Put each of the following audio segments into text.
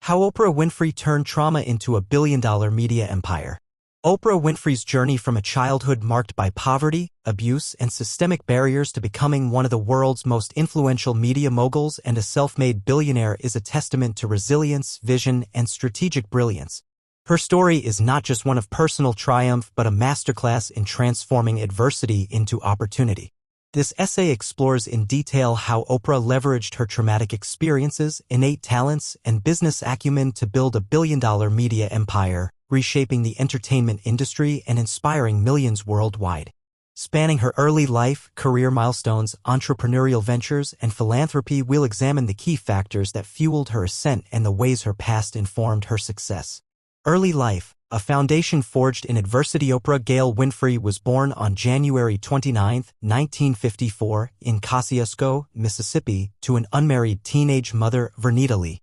How Oprah Winfrey Turned Trauma into a Billion-Dollar Media Empire. Oprah Winfrey's journey from a childhood marked by poverty, abuse, and systemic barriers to becoming one of the world's most influential media moguls and a self-made billionaire is a testament to resilience, vision, and strategic brilliance. Her story is not just one of personal triumph but a masterclass in transforming adversity into opportunity. This essay explores in detail how Oprah leveraged her traumatic experiences, innate talents, and business acumen to build a billion-dollar media empire, reshaping the entertainment industry and inspiring millions worldwide. Spanning her early life, career milestones, entrepreneurial ventures, and philanthropy, we'll examine the key factors that fueled her ascent and the ways her past informed her success. Early life. A foundation forged in adversity. Oprah Gail Winfrey was born on January 29, 1954, in Kosciuszko, Mississippi, to an unmarried teenage mother, Vernita Lee.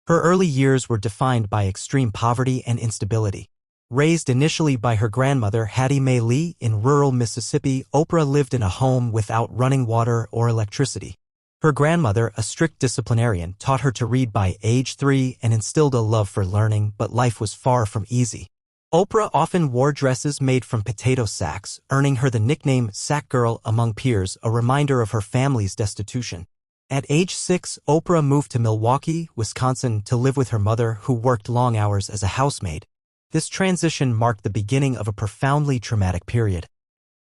Her early years were defined by extreme poverty and instability. Raised initially by her grandmother, Hattie Mae Lee, in rural Mississippi, Oprah lived in a home without running water or electricity. Her grandmother, a strict disciplinarian, taught her to read by age 3 and instilled a love for learning, but life was far from easy. Oprah often wore dresses made from potato sacks, earning her the nickname Sack Girl among peers, a reminder of her family's destitution. At age 6, Oprah moved to Milwaukee, Wisconsin, to live with her mother, who worked long hours as a housemaid. This transition marked the beginning of a profoundly traumatic period.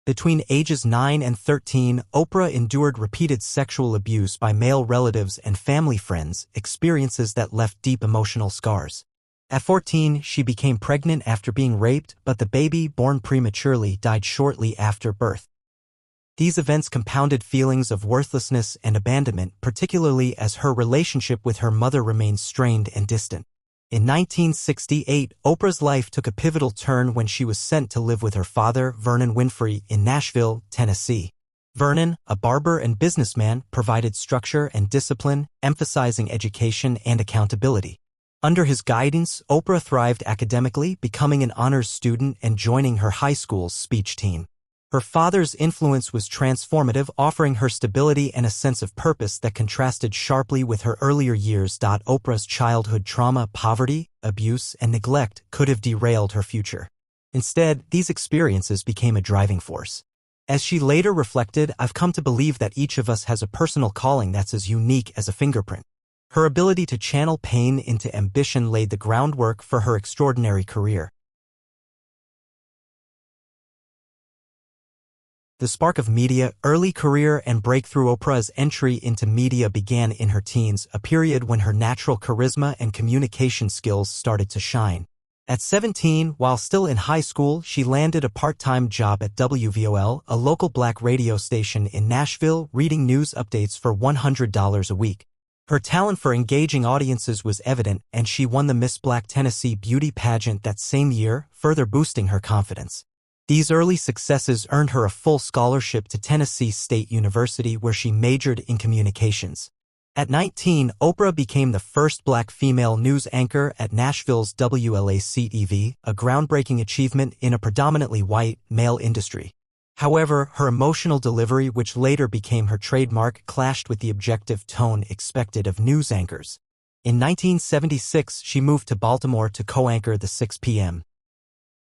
Between ages 9 and 13, Oprah endured repeated sexual abuse by male relatives and family friends, experiences that left deep emotional scars. At 14, she became pregnant after being raped, but the baby, born prematurely, died shortly after birth. These events compounded feelings of worthlessness and abandonment, particularly as her relationship with her mother remained strained and distant. In 1968, Oprah's life took a pivotal turn when she was sent to live with her father, Vernon Winfrey, in Nashville, Tennessee. Vernon, a barber and businessman, provided structure and discipline, emphasizing education and accountability. Under his guidance, Oprah thrived academically, becoming an honors student and joining her high school's speech team. Her father's influence was transformative, offering her stability and a sense of purpose that contrasted sharply with her earlier years. Oprah's childhood trauma, poverty, abuse, and neglect could have derailed her future. Instead, these experiences became a driving force. As she later reflected, "I've come to believe that each of us has a personal calling that's as unique as a fingerprint." Her ability to channel pain into ambition laid the groundwork for her extraordinary career. The spark of media, early career and breakthrough. Oprah's entry into media began in her teens, a period when her natural charisma and communication skills started to shine. At 17, while still in high school, she landed a part-time job at WVOL, a local black radio station in Nashville, reading news updates for $100 a week. Her talent for engaging audiences was evident, and she won the Miss Black Tennessee beauty pageant that same year, further boosting her confidence. These early successes earned her a full scholarship to Tennessee State University, where she majored in communications. At 19, Oprah became the first black female news anchor at Nashville's WLAC-TV, a groundbreaking achievement in a predominantly white, male industry. However, her emotional delivery, which later became her trademark, clashed with the objective tone expected of news anchors. In 1976, she moved to Baltimore to co-anchor the 6 p.m.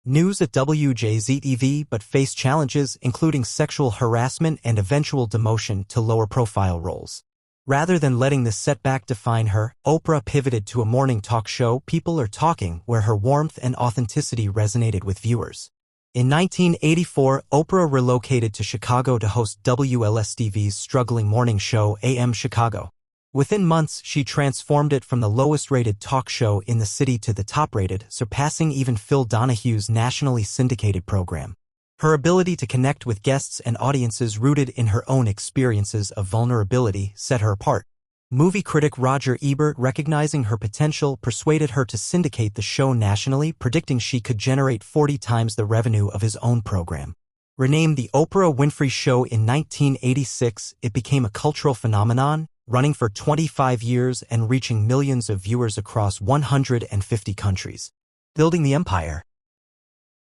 news at WJZ-TV, but faced challenges including sexual harassment and eventual demotion to lower-profile roles. Rather than letting this setback define her, Oprah pivoted to a morning talk show, People Are Talking, where her warmth and authenticity resonated with viewers. In 1984, Oprah relocated to Chicago to host WLS-TV's struggling morning show, AM Chicago. Within months, she transformed it from the lowest-rated talk show in the city to the top-rated, surpassing even Phil Donahue's nationally syndicated program. Her ability to connect with guests and audiences rooted in her own experiences of vulnerability set her apart. Movie critic Roger Ebert, recognizing her potential, persuaded her to syndicate the show nationally, predicting she could generate 40 times the revenue of his own program. Renamed The Oprah Winfrey Show in 1986, it became a cultural phenomenon, running for 25 years and reaching millions of viewers across 150 countries. Building the empire.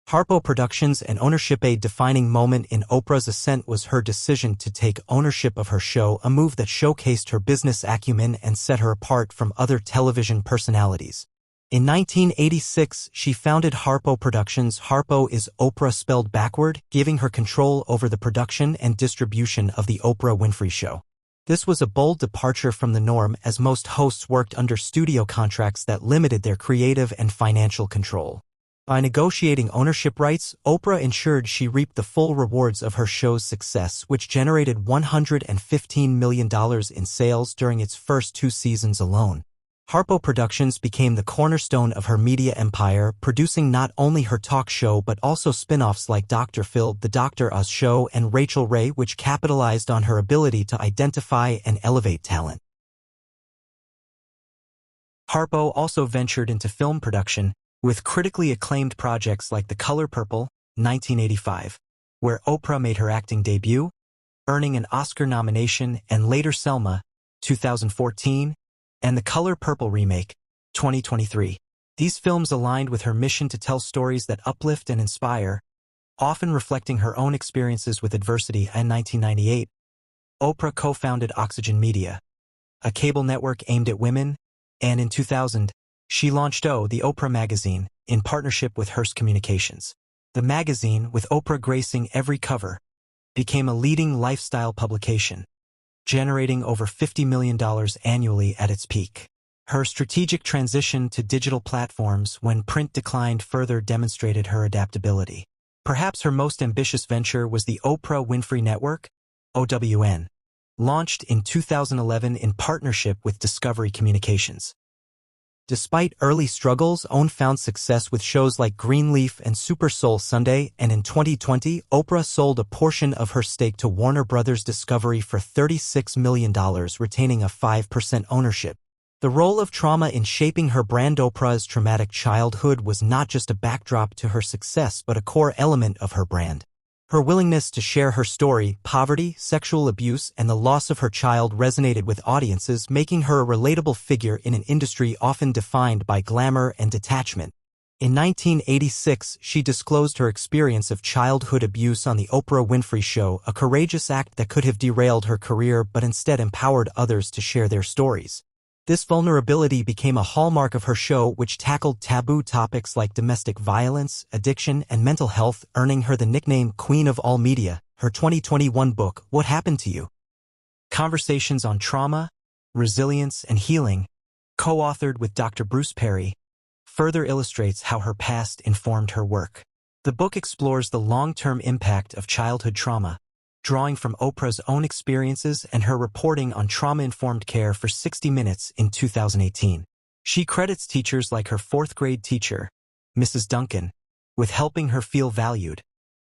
Harpo Productions and ownership. A defining moment in Oprah's ascent was her decision to take ownership of her show, a move that showcased her business acumen and set her apart from other television personalities. In 1986, she founded Harpo Productions. Harpo is Oprah spelled backward, giving her control over the production and distribution of The Oprah Winfrey Show. This was a bold departure from the norm, as most hosts worked under studio contracts that limited their creative and financial control. By negotiating ownership rights, Oprah ensured she reaped the full rewards of her show's success, which generated $115 million in sales during its first 2 seasons alone. Harpo Productions became the cornerstone of her media empire, producing not only her talk show but also spin-offs like Dr. Phil, The Dr. Oz Show, and Rachel Ray, which capitalized on her ability to identify and elevate talent. Harpo also ventured into film production, with critically acclaimed projects like The Color Purple, 1985, where Oprah made her acting debut, earning an Oscar nomination, and later Selma, 2014, and The Color Purple Remake, 2023. These films aligned with her mission to tell stories that uplift and inspire, often reflecting her own experiences with adversity. In 1998, Oprah co-founded Oxygen Media, a cable network aimed at women, and in 2000, she launched The Oprah magazine, in partnership with Hearst Communications. The magazine, with Oprah gracing every cover, became a leading lifestyle publication, generating over $50 million annually at its peak. Her strategic transition to digital platforms when print declined further demonstrated her adaptability. Perhaps her most ambitious venture was the Oprah Winfrey Network, OWN, launched in 2011 in partnership with Discovery Communications. Despite early struggles, OWN found success with shows like Greenleaf and Super Soul Sunday, and in 2020, Oprah sold a portion of her stake to Warner Bros. Discovery for $36 million, retaining a 5% ownership. The role of trauma in shaping her brand. Oprah's traumatic childhood was not just a backdrop to her success but a core element of her brand. Her willingness to share her story, poverty, sexual abuse, and the loss of her child resonated with audiences, making her a relatable figure in an industry often defined by glamour and detachment. In 1986, she disclosed her experience of childhood abuse on The Oprah Winfrey Show, a courageous act that could have derailed her career but instead empowered others to share their stories. This vulnerability became a hallmark of her show, which tackled taboo topics like domestic violence, addiction, and mental health, earning her the nickname Queen of All Media. Her 2021 book, What Happened to You? Conversations on Trauma, Resilience, and Healing, co-authored with Dr. Bruce Perry, further illustrates how her past informed her work. The book explores the long-term impact of childhood trauma, drawing from Oprah's own experiences and her reporting on trauma-informed care for 60 Minutes in 2018. She credits teachers like her 4th-grade teacher, Mrs. Duncan, with helping her feel valued,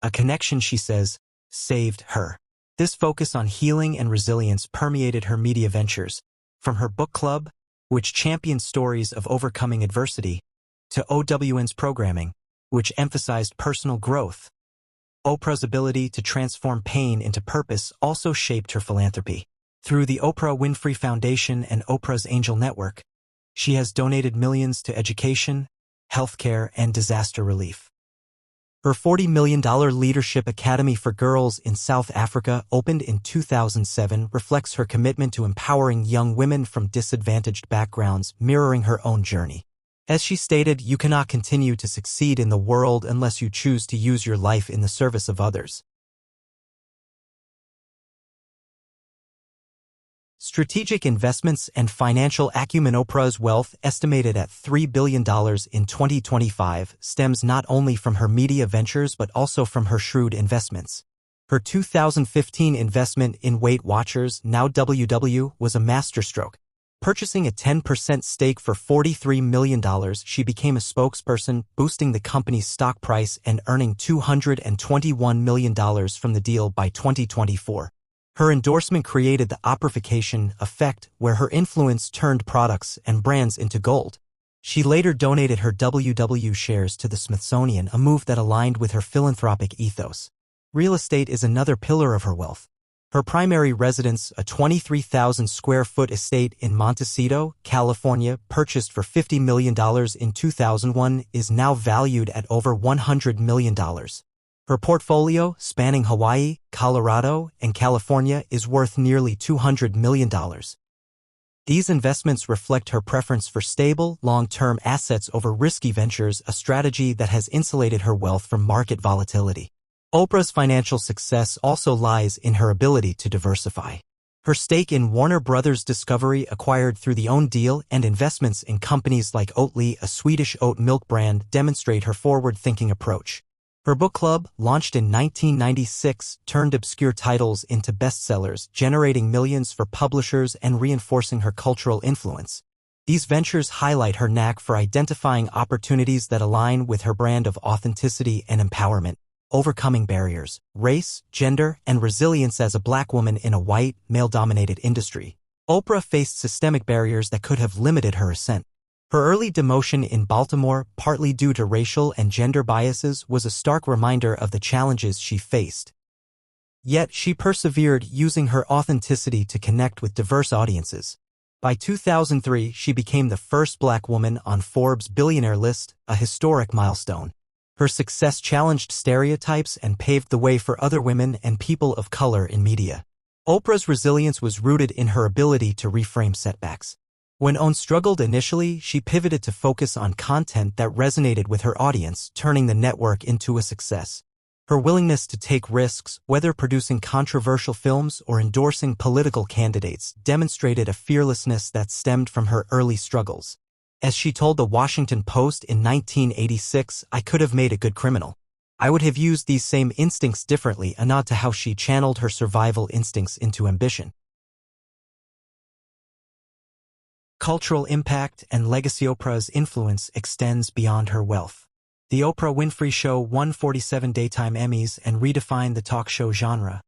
a connection she says saved her. This focus on healing and resilience permeated her media ventures, from her book club, which championed stories of overcoming adversity, to OWN's programming, which emphasized personal growth. Oprah's ability to transform pain into purpose also shaped her philanthropy. Through the Oprah Winfrey Foundation and Oprah's Angel Network, she has donated millions to education, healthcare, and disaster relief. Her $40 million Leadership Academy for Girls in South Africa, opened in 2007, reflects her commitment to empowering young women from disadvantaged backgrounds, mirroring her own journey. As she stated, "You cannot continue to succeed in the world unless you choose to use your life in the service of others." Strategic investments and financial acumen. Oprah's wealth, estimated at $3 billion in 2025, stems not only from her media ventures but also from her shrewd investments. Her 2015 investment in Weight Watchers, now WW, was a masterstroke. Purchasing a 10% stake for $43 million, she became a spokesperson, boosting the company's stock price and earning $221 million from the deal by 2024. Her endorsement created the Oprahification effect, where her influence turned products and brands into gold. She later donated her WW shares to the Smithsonian, a move that aligned with her philanthropic ethos. Real estate is another pillar of her wealth. Her primary residence, a 23,000-square-foot estate in Montecito, California, purchased for $50 million in 2001, is now valued at over $100 million. Her portfolio, spanning Hawaii, Colorado, and California, is worth nearly $200 million. These investments reflect her preference for stable, long-term assets over risky ventures, a strategy that has insulated her wealth from market volatility. Oprah's financial success also lies in her ability to diversify. Her stake in Warner Brothers Discovery, acquired through the OWN deal, and investments in companies like Oatly, a Swedish oat milk brand, demonstrate her forward-thinking approach. Her book club, launched in 1996, turned obscure titles into bestsellers, generating millions for publishers and reinforcing her cultural influence. These ventures highlight her knack for identifying opportunities that align with her brand of authenticity and empowerment, overcoming barriers, race, gender, and resilience. As a Black woman in a white, male-dominated industry, Oprah faced systemic barriers that could have limited her ascent. Her early demotion in Baltimore, partly due to racial and gender biases, was a stark reminder of the challenges she faced. Yet she persevered, using her authenticity to connect with diverse audiences. By 2003, she became the first Black woman on Forbes' billionaire list, a historic milestone. Her success challenged stereotypes and paved the way for other women and people of color in media. Oprah's resilience was rooted in her ability to reframe setbacks. When OWN struggled initially, she pivoted to focus on content that resonated with her audience, turning the network into a success. Her willingness to take risks, whether producing controversial films or endorsing political candidates, demonstrated a fearlessness that stemmed from her early struggles. As she told the Washington Post in 1986, "I could have made a good criminal. I would have used these same instincts differently," a nod to how she channeled her survival instincts into ambition. Cultural impact and legacy. Oprah's influence extends beyond her wealth. The Oprah Winfrey Show won 47 daytime Emmys and redefined the talk show genre,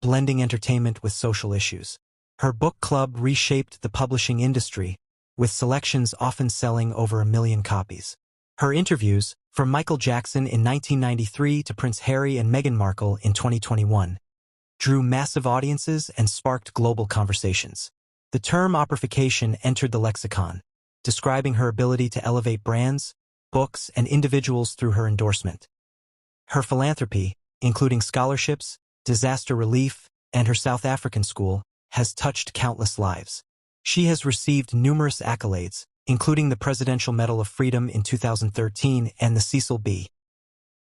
blending entertainment with social issues. Her book club reshaped the publishing industry, with selections often selling over 1 million copies. Her interviews, from Michael Jackson in 1993 to Prince Harry and Meghan Markle in 2021, drew massive audiences and sparked global conversations. The term Oprahfication entered the lexicon, describing her ability to elevate brands, books, and individuals through her endorsement. Her philanthropy, including scholarships, disaster relief, and her South African school, has touched countless lives. She has received numerous accolades, including the Presidential Medal of Freedom in 2013 and the Cecil B.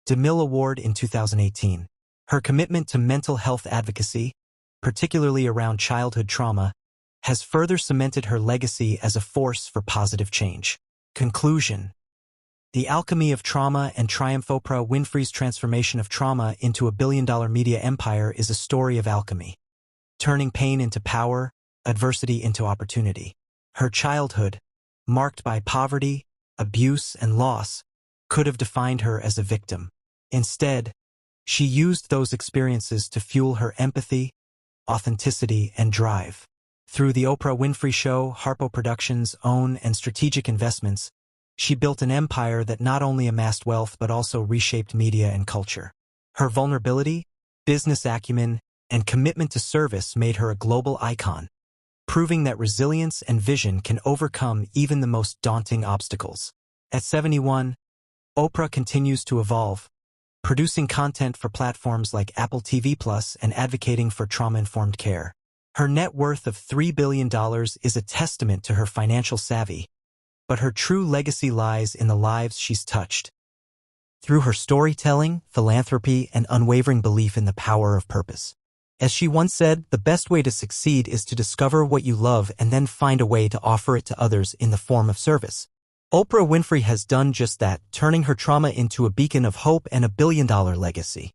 DeMille Award in 2018. Her commitment to mental health advocacy, particularly around childhood trauma, has further cemented her legacy as a force for positive change. Conclusion. The alchemy of trauma and triumph. Oprah Winfrey's transformation of trauma into a billion-dollar media empire is a story of alchemy, turning pain into power, adversity into opportunity. Her childhood, marked by poverty, abuse, and loss, could have defined her as a victim. Instead, she used those experiences to fuel her empathy, authenticity, and drive. Through the Oprah Winfrey Show, Harpo Productions, OWN, and strategic investments, she built an empire that not only amassed wealth but also reshaped media and culture. Her vulnerability, business acumen, and commitment to service made her a global icon, proving that resilience and vision can overcome even the most daunting obstacles. At 71, Oprah continues to evolve, producing content for platforms like Apple TV+ and advocating for trauma-informed care. Her net worth of $3 billion is a testament to her financial savvy, but her true legacy lies in the lives she's touched. Through her storytelling, philanthropy, and unwavering belief in the power of purpose. As she once said, the best way to succeed is to discover what you love and then find a way to offer it to others in the form of service. Oprah Winfrey has done just that, turning her trauma into a beacon of hope and a billion-dollar legacy.